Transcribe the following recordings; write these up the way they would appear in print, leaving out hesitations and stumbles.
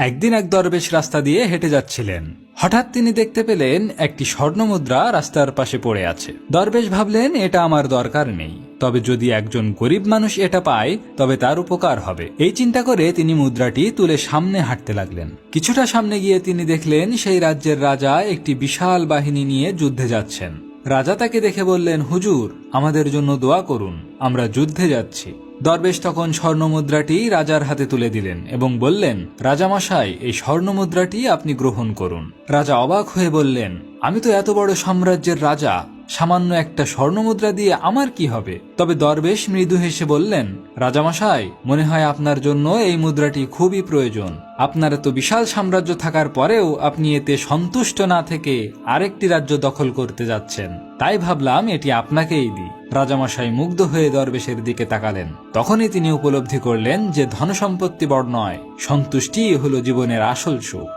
একদিন এক দরবেশ রাস্তা দিয়ে হেঁটে যাচ্ছিলেন। হঠাৎ তিনি দেখতে পেলেন একটি স্বর্ণমুদ্রা রাস্তার পাশে পড়ে আছে। দরবেশ ভাবলেন, এটা আমার দরকার নেই, তবে যদি একজন গরিব মানুষ এটা পায় তবে তার উপকার হবে। এই চিন্তা করে তিনি মুদ্রাটি তুলে সামনে হাঁটতে লাগলেন। কিছুটা সামনে গিয়ে তিনি দেখলেন সেই রাজ্যের রাজা একটি বিশাল বাহিনী নিয়ে যুদ্ধে যাচ্ছেন। রাজা তাকে দেখে বললেন, হুজুর, আমাদের জন্য দোয়া করুন, আমরা যুদ্ধে যাচ্ছি। দরবেশ তখন স্বর্ণমুদ্রাটি রাজার হাতে তুলে দিলেন এবং বললেন, রাজামশাই, এই স্বর্ণমুদ্রাটি আপনি গ্রহণ করুন। রাজা অবাক হয়ে বললেন, আমি তো এত বড় সাম্রাজ্যের রাজা, সামান্য একটা স্বর্ণমুদ্রা দিয়ে আমার কি হবে? তবে দরবেশ মৃদু হেসে বললেন, রাজামশাই, মনে হয় আপনার জন্য এই মুদ্রাটি খুবই প্রয়োজন। আপনার এত বিশাল সাম্রাজ্য থাকার পরেও আপনি এতে সন্তুষ্ট না থেকে আরেকটি রাজ্য দখল করতে যাচ্ছেন, তাই ভাবলাম এটি আপনাকেই দিই। রাজামশাই মুগ্ধ হয়ে দরবেশের দিকে তাকালেন। তখনই তিনি উপলব্ধি করলেন যে ধনসম্পত্তি বড় নয়, সন্তুষ্টিই হলো জীবনের আসল সুখ।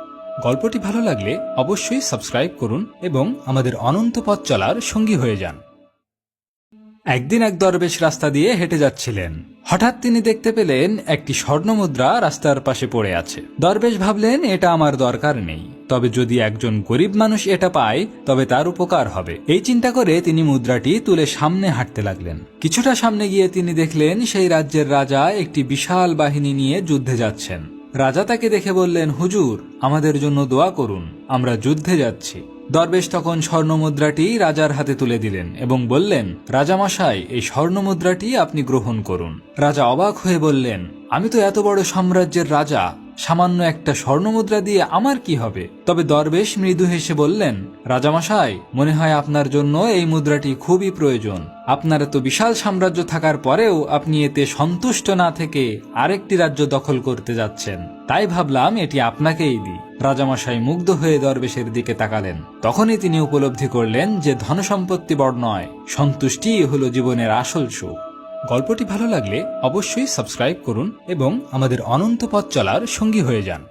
গল্পটি ভালো লাগলে অবশ্যই সাবস্ক্রাইব করুন এবং আমাদের অনন্ত পথ চলার সঙ্গী হয়ে যান। একদিন এক দরবেশ রাস্তা দিয়ে হেঁটে যাচ্ছিলেন। হঠাৎ তিনি দেখতে পেলেন একটি স্বর্ণমুদ্রা রাস্তার পাশে পড়ে আছে। দরবেশ ভাবলেন, এটা আমার দরকার নেই, তবে যদি একজন গরিব মানুষ এটা পায় তবে তার উপকার হবে। এই চিন্তা করে তিনি মুদ্রাটি তুলে সামনে হাঁটতে লাগলেন। কিছুটা সামনে গিয়ে তিনি দেখলেন সেই রাজ্যের রাজা একটি বিশাল বাহিনী নিয়ে যুদ্ধে যাচ্ছেন। রাজা তাকে দেখে বললেন, হুজুর, আমাদের জন্য দোয়া করুন, আমরা যুদ্ধে যাচ্ছি। দরবেশ তখন স্বর্ণমুদ্রাটি রাজার হাতে তুলে দিলেন এবং বললেন, রাজামশাই, এই স্বর্ণমুদ্রাটি আপনি গ্রহণ করুন। রাজা অবাক হয়ে বললেন, আমি তো এত বড় সাম্রাজ্যের রাজা, সামান্য একটা স্বর্ণমুদ্রা দিয়ে আমার কি হবে? তবে দরবেশ মৃদু হেসে বললেন, রাজামশাই, মনে হয় আপনার জন্য এই মুদ্রাটি খুবই প্রয়োজন। আপনার এত বিশাল সাম্রাজ্য থাকার পরেও আপনি এতে সন্তুষ্ট না থেকে আরেকটি রাজ্য দখল করতে যাচ্ছেন, তাই ভাবলাম এটি আপনাকেই দিই। রাজামশাই মুগ্ধ হয়ে দরবেশের দিকে তাকালেন। তখনই তিনি উপলব্ধি করলেন যে ধনসম্পত্তি বড় নয়, সন্তুষ্টিই হলো জীবনের আসল সুখ। গল্পটি ভালো লাগলে অবশ্যই সাবস্ক্রাইব করুন এবং আমাদের অনন্ত পথ চলার সঙ্গী হয়ে যান।